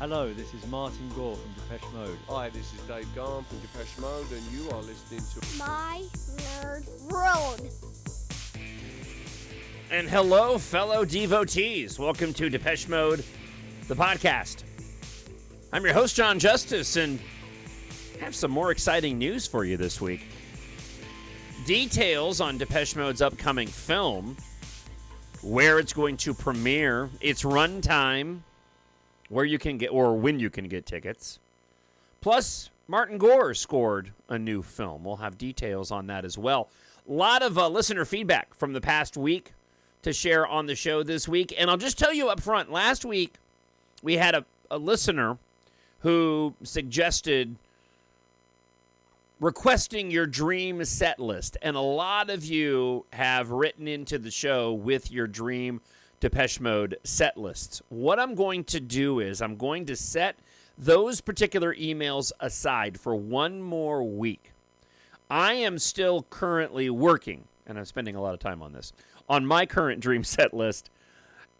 Hello, this is Martin Gore from Depeche Mode. Hi, this is Dave Gahan from Depeche Mode, and you are listening to My Nerd World. And hello, fellow devotees. Welcome to Depeche Mode, the podcast. I'm your host, Jon Justice, and I have some more exciting news for you this week. Details on Depeche Mode's upcoming film, where it's going to premiere, its runtime, where you can get, or when you can get tickets. Plus, Martin Gore scored a new film. We'll have details on that as well. A lot of listener feedback from the past week to share on the show this week. And I'll just tell you up front, last week we had a listener who suggested requesting your dream set list. And a lot of you have written into the show with your dream Depeche Mode set lists. What I'm going to do is I'm going to set those particular emails aside for one more week. I am still currently working, and I'm spending a lot of time on this, on my current dream set list.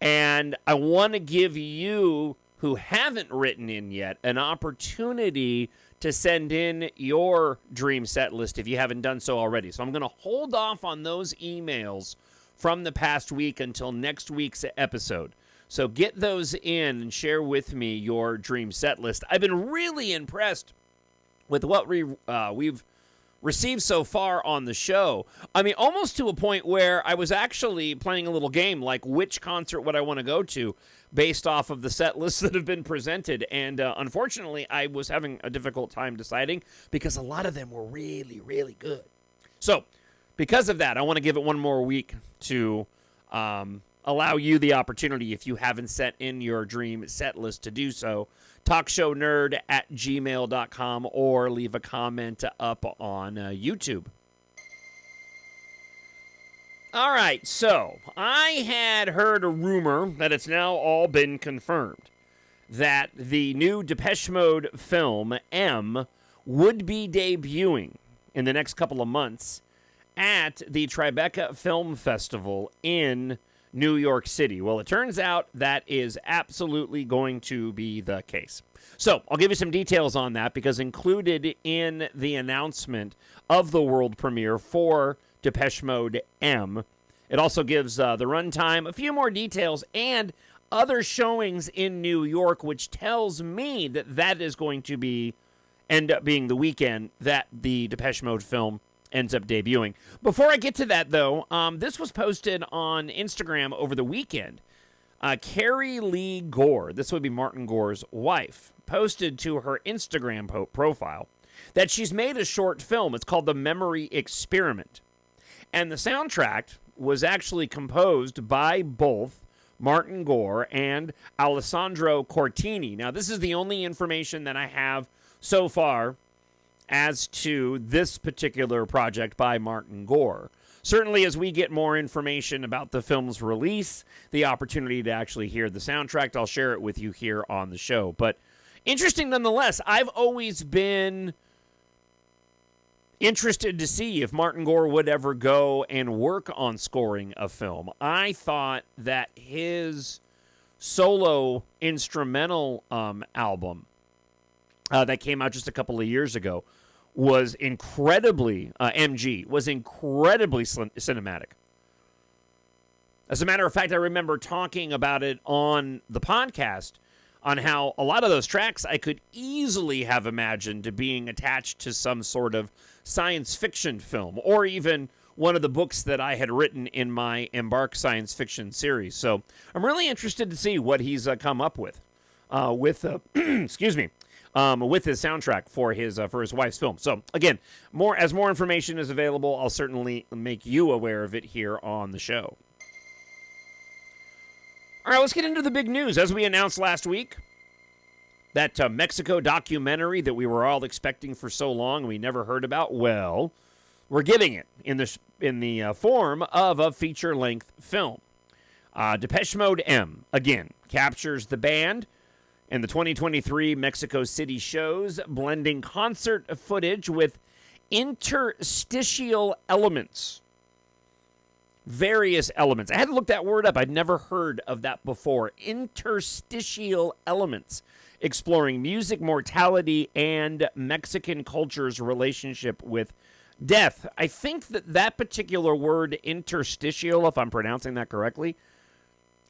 And I want to give you who haven't written in yet an opportunity to send in your dream set list if you haven't done so already. So I'm going to hold off on those emails from the past week until next week's episode. So get those in and share with me your dream set list. I've been really impressed with what we've received so far on the show. I mean, almost to a point where I was actually playing a little game, like which concert would I want to go to based off of the set lists that have been presented. And unfortunately, I was having a difficult time deciding because a lot of them were really, really good. So because of that, I want to give it one more week to allow you the opportunity, if you haven't set in your dream set list, to do so. TalkShowNerd@gmail.com or leave a comment up on YouTube. All right, so I had heard a rumor that it's now all been confirmed that the new Depeche Mode film, M, would be debuting in the next couple of months at the Tribeca Film Festival in New York City. Well, it turns out that is absolutely going to be the case. So I'll give you some details on that, because included in the announcement of the world premiere for Depeche Mode M, it also gives the runtime, a few more details, and other showings in New York, which tells me that that is going to end up being the weekend that the Depeche Mode film ends up debuting. Before I get to that, though, this was posted on Instagram over the weekend. Carrie Lee Gore, this would be Martin Gore's wife, posted to her Instagram profile that she's made a short film. It's called The Memory Experiment. And the soundtrack was actually composed by both Martin Gore and Alessandro Cortini. Now, this is the only information that I have so far as to this particular project by Martin Gore. Certainly, as we get more information about the film's release, the opportunity to actually hear the soundtrack, I'll share it with you here on the show. But interesting nonetheless. I've always been interested to see if Martin Gore would ever go and work on scoring a film. I thought that his solo instrumental album that came out just a couple of years ago was incredibly, MG, was incredibly cinematic. As a matter of fact, I remember talking about it on the podcast on how a lot of those tracks I could easily have imagined to being attached to some sort of science fiction film, or even one of the books that I had written in my EMBARK science fiction series. So I'm really interested to see what he's come up with excuse me, with his soundtrack for his wife's film. So again, as more information is available, I'll certainly make you aware of it here on the show. All right, let's get into the big news. As we announced last week, that Mexico documentary that we were all expecting for so long we never heard about, well, we're getting it in the form of a feature-length film. Depeche Mode M, again, captures the band in the 2023 Mexico City shows, blending concert footage with interstitial elements. Various elements. I had to look that word up. I'd never heard of that before. Interstitial elements exploring music, mortality, and Mexican culture's relationship with death. I think that particular word, interstitial, if I'm pronouncing that correctly,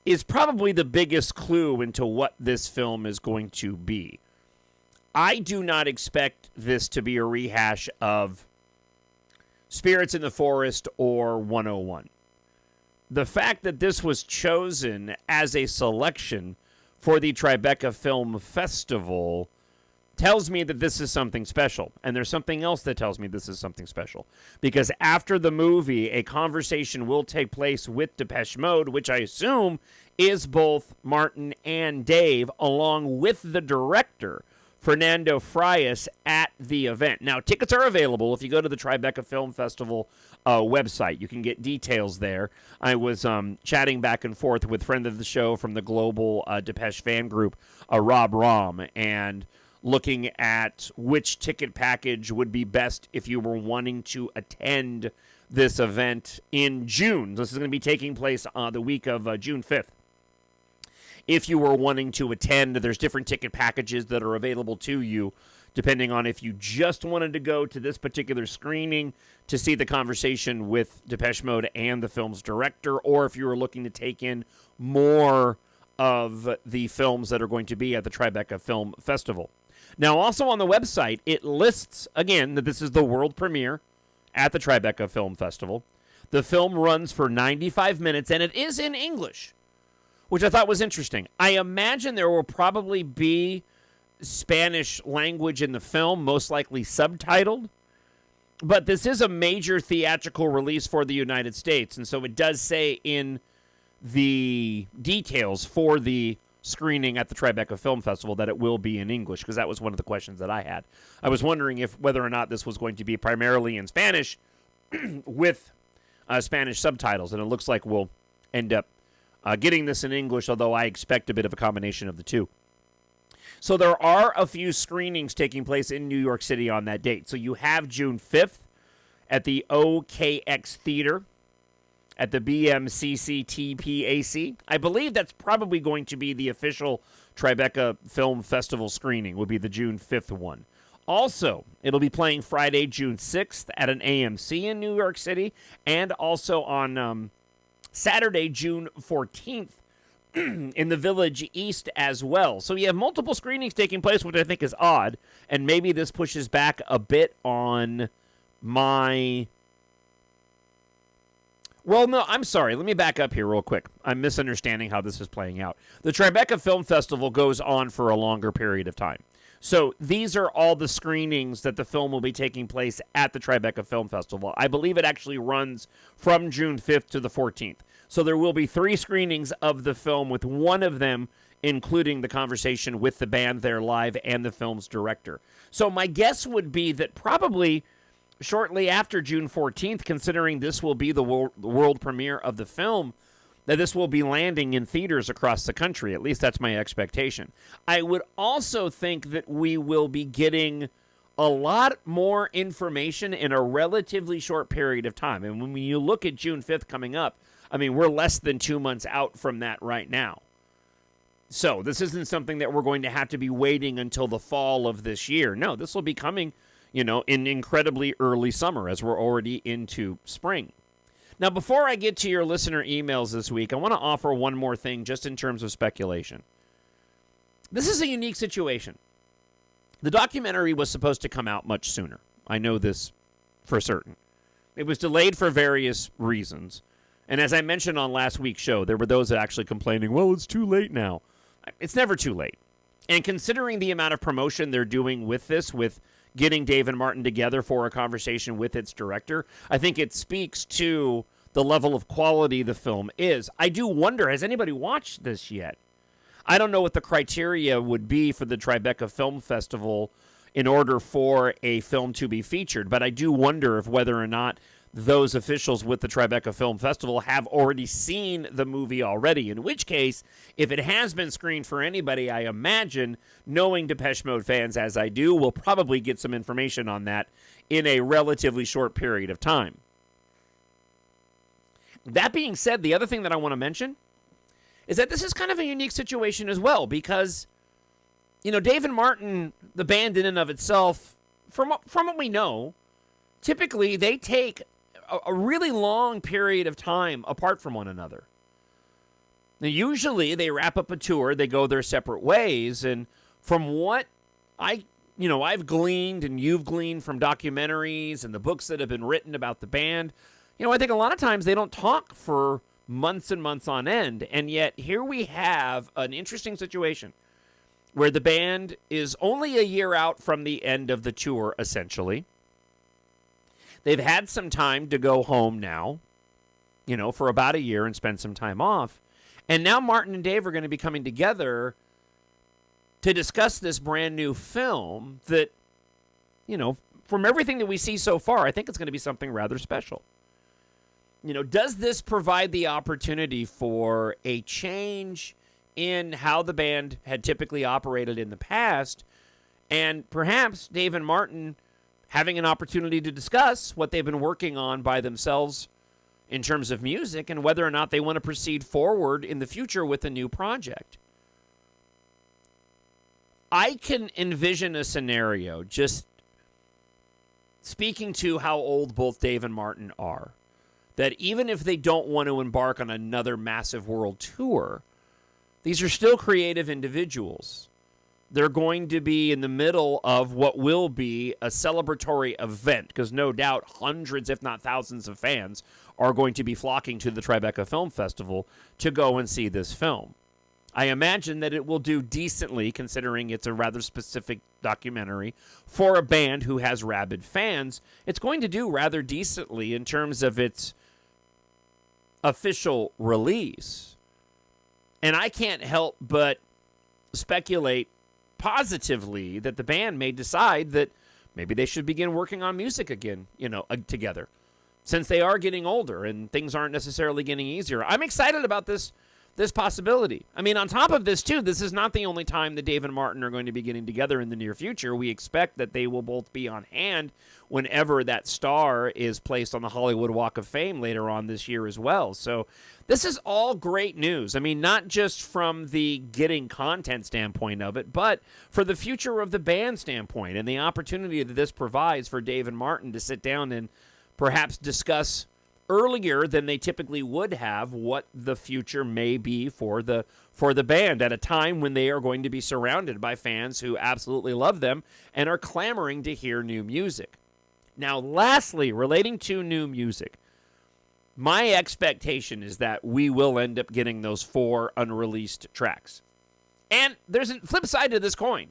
is probably the biggest clue into what this film is going to be. I do not expect this to be a rehash of Spirits in the Forest or 101. The fact that this was chosen as a selection for the Tribeca Film Festival tells me that this is something special. And there's something else that tells me this is something special. Because after the movie, a conversation will take place with Depeche Mode, which I assume is both Martin and Dave, along with the director, Fernando Frias, at the event. Now, tickets are available if you go to the Tribeca Film Festival website. You can get details there. I was chatting back and forth with friend of the show from the global Depeche fan group, Rob Rom, and looking at which ticket package would be best if you were wanting to attend this event in June. This is going to be taking place the week of June 5th. If you were wanting to attend, there's different ticket packages that are available to you, depending on if you just wanted to go to this particular screening to see the conversation with Depeche Mode and the film's director, or if you were looking to take in more of the films that are going to be at the Tribeca Film Festival. Now, also on the website, it lists, again, that this is the world premiere at the Tribeca Film Festival. The film runs for 95 minutes, and it is in English, which I thought was interesting. I imagine there will probably be Spanish language in the film, most likely subtitled. But this is a major theatrical release for the United States, and so it does say in the details for the screening at the Tribeca Film Festival that it will be in English, because that was one of the questions that I had. I was wondering whether or not this was going to be primarily in Spanish with Spanish subtitles, and it looks like we'll end up getting this in English, although I expect a bit of a combination of the two. So there are a few screenings taking place in New York City on that date. So you have June 5th at the OKX Theater at the BMCCTPAC. I believe that's probably going to be the official Tribeca Film Festival screening, would be the June 5th one. Also, it'll be playing Friday, June 6th at an AMC in New York City, and also on Saturday, June 14th, in the Village East as well. So you have multiple screenings taking place, which I think is odd, and maybe this pushes back a bit on my... Well, no, I'm sorry. Let me back up here real quick. I'm misunderstanding how this is playing out. The Tribeca Film Festival goes on for a longer period of time. So these are all the screenings that the film will be taking place at the Tribeca Film Festival. I believe it actually runs from June 5th to the 14th. So there will be 3 screenings of the film, with one of them including the conversation with the band there live and the film's director. So my guess would be that probably shortly after June 14th, considering this will be the world premiere of the film, that this will be landing in theaters across the country. At least that's my expectation. I would also think that we will be getting a lot more information in a relatively short period of time. And when you look at June 5th coming up, I mean, we're less than 2 months out from that right now. So this isn't something that we're going to have to be waiting until the fall of this year. No, this will be coming, in incredibly early summer, as we're already into spring. Now, before I get to your listener emails this week, I want to offer one more thing just in terms of speculation. This is a unique situation. The documentary was supposed to come out much sooner. I know this for certain. It was delayed for various reasons. And as I mentioned on last week's show, there were those that actually complaining, well, it's too late now. It's never too late. And considering the amount of promotion they're doing with this, with getting Dave and Martin together for a conversation with its director, I think it speaks to the level of quality the film is. I do wonder, has anybody watched this yet? I don't know what the criteria would be for the Tribeca Film Festival in order for a film to be featured, but I do wonder if whether or not those officials with the Tribeca Film Festival have already seen the movie already, in which case, if it has been screened for anybody, I imagine, knowing Depeche Mode fans as I do, we'll probably get some information on that in a relatively short period of time. That being said, the other thing that I want to mention is that this is kind of a unique situation as well, because Dave and Martin, the band in and of itself, from what we know, typically they take a really long period of time apart from one another. Now, usually they wrap up a tour, they go their separate ways, and from what I've gleaned and you've gleaned from documentaries and the books that have been written about the band, I think a lot of times they don't talk for months and months on end, and yet here we have an interesting situation where the band is only a year out from the end of the tour, essentially. They've had some time to go home now, for about a year and spend some time off. And now Martin and Dave are going to be coming together to discuss this brand new film that, from everything that we see so far, I think it's going to be something rather special. Does this provide the opportunity for a change in how the band had typically operated in the past, and perhaps Dave and Martin having an opportunity to discuss what they've been working on by themselves in terms of music and whether or not they want to proceed forward in the future with a new project? I can envision a scenario, just speaking to how old both Dave and Martin are, that even if they don't want to embark on another massive world tour, these are still creative individuals. They're going to be in the middle of what will be a celebratory event, because no doubt hundreds, if not thousands of fans are going to be flocking to the Tribeca Film Festival to go and see this film. I imagine that it will do decently, considering it's a rather specific documentary for a band who has rabid fans. It's going to do rather decently in terms of its official release. And I can't help but speculate positively that the band may decide that maybe they should begin working on music again, together, since they are getting older and things aren't necessarily getting easier. I'm excited about this possibility. I mean, on top of this, too, this is not the only time that Dave and Martin are going to be getting together in the near future. We expect that they will both be on hand whenever that star is placed on the Hollywood Walk of Fame later on this year as well. So this is all great news. I mean, not just from the getting content standpoint of it, but for the future of the band standpoint and the opportunity that this provides for Dave and Martin to sit down and perhaps discuss earlier than they typically would have what the future may be for the band at a time when they are going to be surrounded by fans who absolutely love them and are clamoring to hear new music. Now, lastly, relating to new music, my expectation is that we will end up getting those 4 unreleased tracks. And there's a flip side to this coin.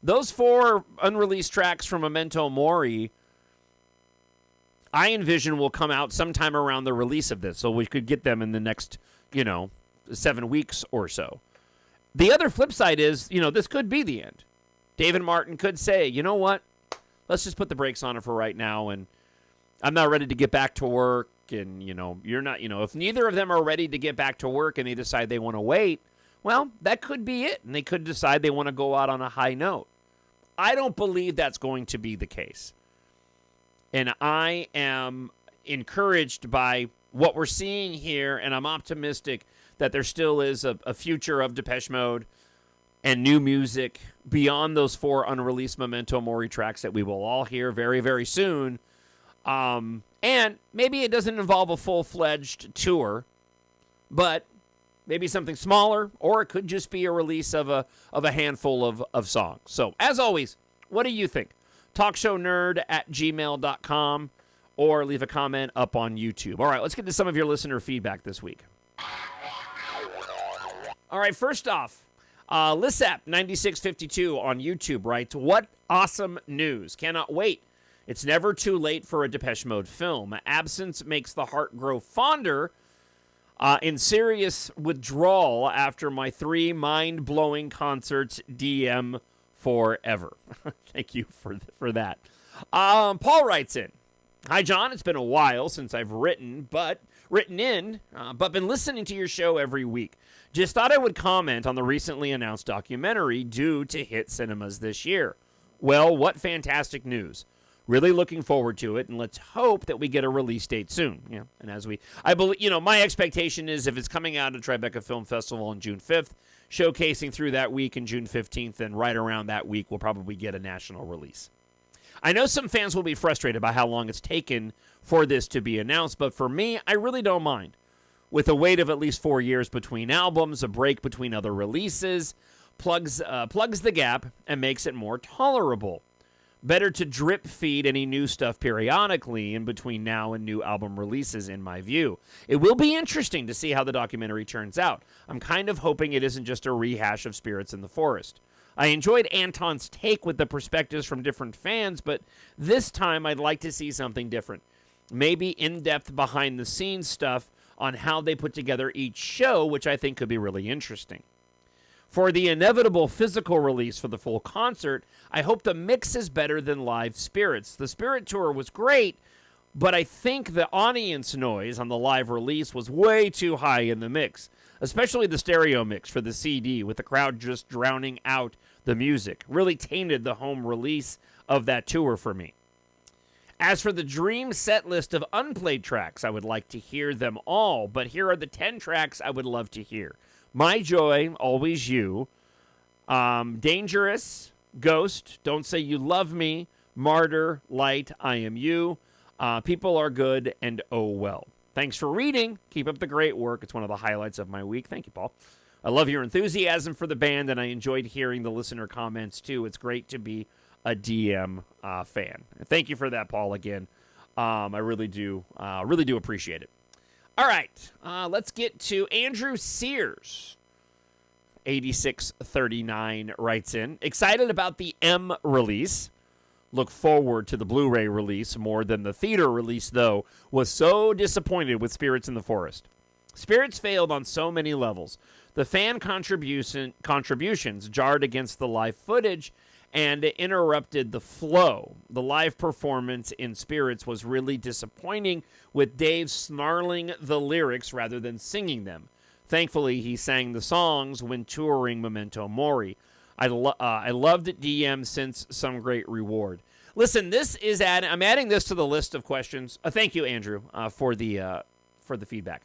Those 4 unreleased tracks from Memento Mori, I envision will come out sometime around the release of this, so we could get them in the next, 7 weeks or so. The other flip side is, this could be the end. Dave and Martin could say, you know what, let's just put the brakes on it for right now, and I'm not ready to get back to work, and, you're not, if neither of them are ready to get back to work and they decide they want to wait, well, that could be it, and they could decide they want to go out on a high note. I don't believe that's going to be the case. And I am encouraged by what we're seeing here, and I'm optimistic that there still is a future of Depeche Mode and new music beyond those 4 unreleased Memento Mori tracks that we will all hear very, very soon. And maybe it doesn't involve a full-fledged tour, but maybe something smaller, or it could just be a release of a handful of songs. So, as always, what do you think? TalkShowNerd@gmail.com, or leave a comment up on YouTube. All right, let's get to some of your listener feedback this week. All right, first off, Lissap9652 on YouTube writes, "What awesome news. Cannot wait. It's never too late for a Depeche Mode film. Absence makes the heart grow fonder. In serious withdrawal after my 3 mind-blowing concerts, DM forever." Thank you for that. Paul writes in, "Hi, John. It's been a while since I've written in, but been listening to your show every week. Just thought I would comment on the recently announced documentary due to hit cinemas this year. Well, what fantastic news. Really looking forward to it, and let's hope that we get a release date soon. Yeah, and I believe, my expectation is if it's coming out at Tribeca Film Festival on June 5th, showcasing through that week and June 15th, then right around that week we'll probably get a national release. I know some fans will be frustrated by how long it's taken for this to be announced, but for me, I really don't mind. With a wait of at least 4 years between albums, a break between other releases, plugs the gap and makes it more tolerable. Better to drip feed any new stuff periodically in between now and new album releases, in my view. It will be interesting to see how the documentary turns out. I'm kind of hoping it isn't just a rehash of Spirits in the Forest. I enjoyed Anton's take with the perspectives from different fans, but this time I'd like to see something different. Maybe in-depth behind-the-scenes stuff on how they put together each show, which I think could be really interesting. For the inevitable physical release for the full concert, I hope the mix is better than live Spirits. The Spirit Tour was great, but I think the audience noise on the live release was way too high in the mix, especially the stereo mix for the CD, with the crowd just drowning out the music. Really tainted the home release of that tour for me. As for the dream set list of unplayed tracks, I would like to hear them all, but here are the 10 tracks I would love to hear. My Joy, Always You, Dangerous, Ghost, Don't Say You Love Me, Martyr, Light, I Am You, People Are Good, and Oh Well. Thanks for reading. Keep up the great work. It's one of the highlights of my week. Thank you, Paul. I love your enthusiasm for the band, and I enjoyed hearing the listener comments, too. It's great to be a DM fan. Thank you for that, Paul, again. I really do appreciate it. All right, let's get to Andrew Sears. 8639 writes in, excited about the M release. Look forward to the Blu-ray release more than the theater release, though. Was so disappointed with Spirits in the Forest. Spirits failed on so many levels. The fan contributions jarred against the live footage and interrupted the flow. The live performance in Spirits was really disappointing, with Dave snarling the lyrics rather than singing them. Thankfully, he sang the songs when touring Memento Mori. I loved DM since Some Great Reward. Listen, I'm adding this to the list of questions. Thank you, Andrew, for the feedback.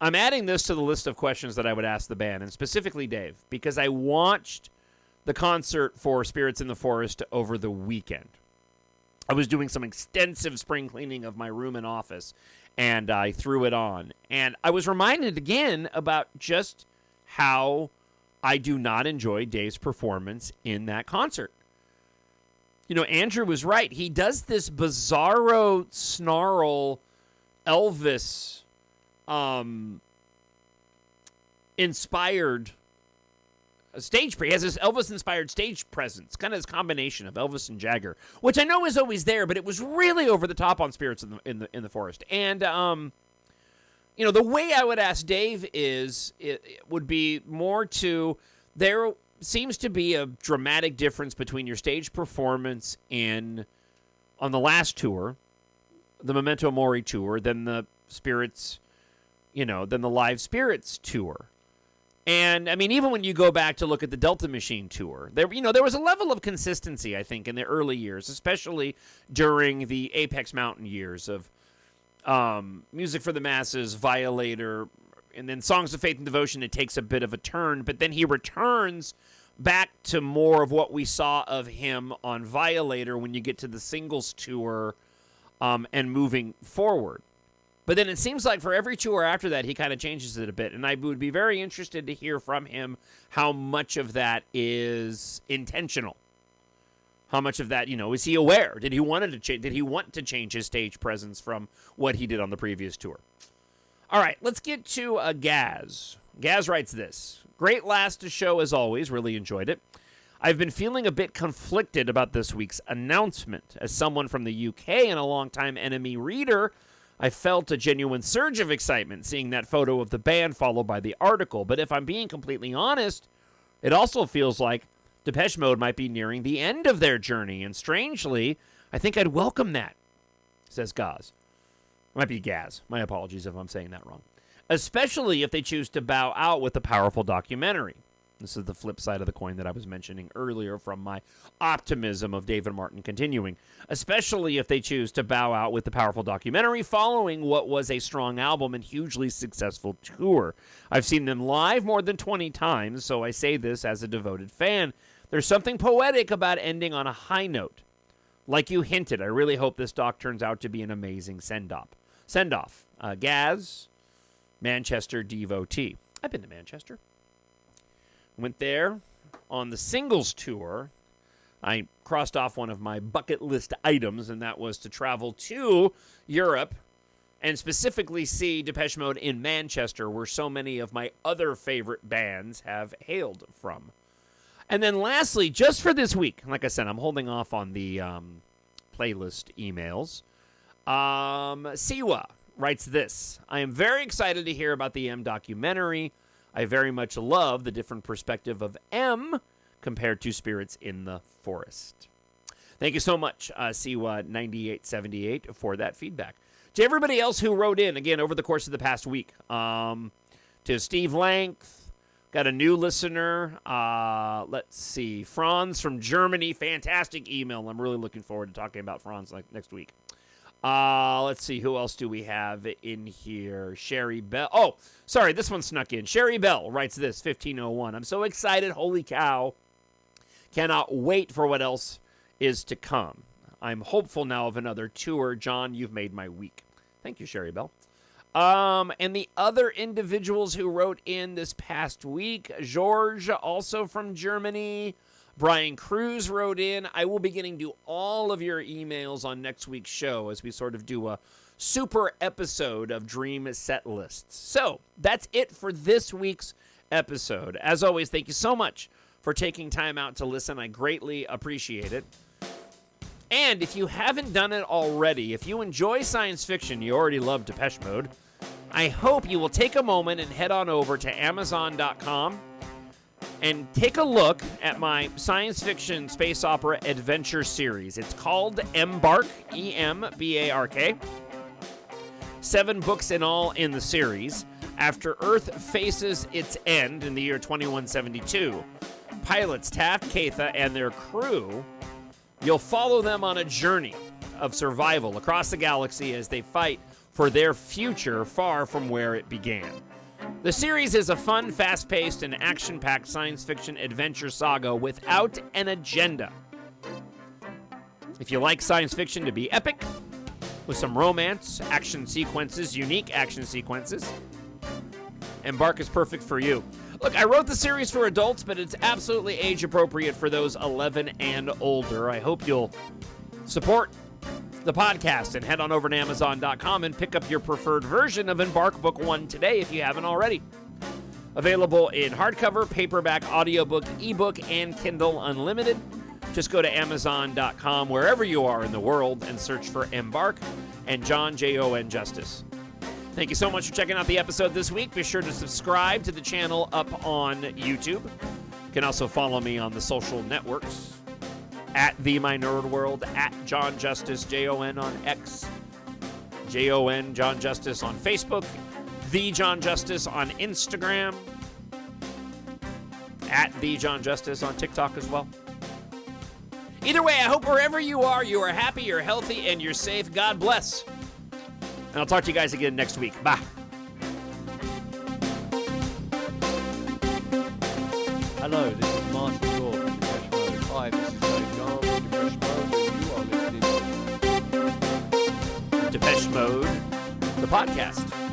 I'm adding this to the list of questions that I would ask the band, and specifically Dave, because I watched the concert for Spirits in the Forest over the weekend. I was doing some extensive spring cleaning of my room and office, and I threw it on. And I was reminded again about just how I do not enjoy Dave's performance in that concert. Andrew was right. He does this bizarro snarl Elvis inspired he has this Elvis-inspired stage presence, kind of this combination of Elvis and Jagger, which I know is always there, but it was really over the top on Spirits in the Forest. And the way I would ask Dave it would be more to, there seems to be a dramatic difference between your stage performance on the last tour, the Memento Mori tour, than the Spirits, than the live Spirits tour. And, I mean, even when you go back to look at the Delta Machine tour, there was a level of consistency, I think, in the early years, especially during the Apex Mountain years of Music for the Masses, Violator, and then Songs of Faith and Devotion. It takes a bit of a turn, but then he returns back to more of what we saw of him on Violator when you get to the singles tour and moving forward. But then it seems like for every tour after that, he kind of changes it a bit. And I would be very interested to hear from him how much of that is intentional. How much of that, is he aware? Did he want to change his stage presence from what he did on the previous tour? All right, let's get to Gaz. Gaz writes this. Great last show as always. Really enjoyed it. I've been feeling a bit conflicted about this week's announcement. As someone from the UK and a longtime enemy reader, I felt a genuine surge of excitement seeing that photo of the band followed by the article. But if I'm being completely honest, it also feels like Depeche Mode might be nearing the end of their journey. And strangely, I think I'd welcome that, says Gaz. It might be Gaz. My apologies if I'm saying that wrong. Especially if they choose to bow out with a powerful documentary. This is the flip side of the coin that I was mentioning earlier from my optimism of David Martin continuing, especially if they choose to bow out with the powerful documentary following what was a strong album and hugely successful tour. I've seen them live more than 20 times, so I say this as a devoted fan. There's something poetic about ending on a high note. Like you hinted, I really hope this doc turns out to be an amazing send-off. Gaz, Manchester devotee. I've been to Manchester. Went there on the singles tour. I crossed off one of my bucket list items, and that was to travel to Europe and specifically see Depeche Mode in Manchester, where so many of my other favorite bands have hailed from. And then lastly, just for this week, like I said, I'm holding off on the playlist emails. Siwa writes this. I am very excited to hear about the M documentary. I very much love the different perspective of M compared to Spirits in the Forest. Thank you so much, Siwa9878, for that feedback. To everybody else who wrote in, again, over the course of the past week, to Steve Length, got a new listener. Let's see, Franz from Germany, fantastic email. I'm really looking forward to talking about Franz next week. Let's see, who else do we have in here? Sherry Bell. Oh, sorry, this one snuck in. Sherry Bell writes this, 1501. I'm so excited, holy cow. Cannot wait for what else is to come. I'm hopeful now of another tour. John, you've made my week. Thank you, Sherry Bell. And the other individuals who wrote in this past week, George, also from Germany. Brian Cruz wrote in. I will be getting to all of your emails on next week's show as we sort of do a super episode of Dream Set Lists. So that's it for this week's episode. As always, thank you so much for taking time out to listen. I greatly appreciate it. And if you haven't done it already, if you enjoy science fiction, you already love Depeche Mode, I hope you will take a moment and head on over to Amazon.com and take a look at my science fiction space opera adventure series. It's called EMBARK, E-M-B-A-R-K. 7 books in all in the series. After Earth faces its end in the year 2172, pilots Taft, Catha, and their crew, you'll follow them on a journey of survival across the galaxy as they fight for their future far from where it began. The series is a fun, fast-paced, and action-packed science fiction adventure saga without an agenda. If you like science fiction to be epic, with some romance, action sequences, unique action sequences, EMBARK is perfect for you. Look, I wrote the series for adults, but it's absolutely age-appropriate for those 11 and older. I hope you'll support the podcast and head on over to Amazon.com and pick up your preferred version of EMBARK Book 1 today if you haven't already. Available in hardcover, paperback, audiobook, ebook, and Kindle Unlimited. Just go to Amazon.com wherever you are in the world and search for EMBARK and Jon, Jon Justice. Thank you so much for checking out the episode this week. Be sure to subscribe to the channel up on YouTube. You can also follow me on the social networks at The My Nerd World, at Jon Justice, Jon on X, Jon Justice on Facebook, The Jon Justice on Instagram, at The Jon Justice on TikTok as well. Either way, I hope wherever you are happy, you're healthy, and you're safe. God bless. And I'll talk to you guys again next week. Bye. Hello, this is Martin Gore from Depeche Mode. Hi, this is Jon from Depeche Mode, and you are listening Depeche Mode, the podcast.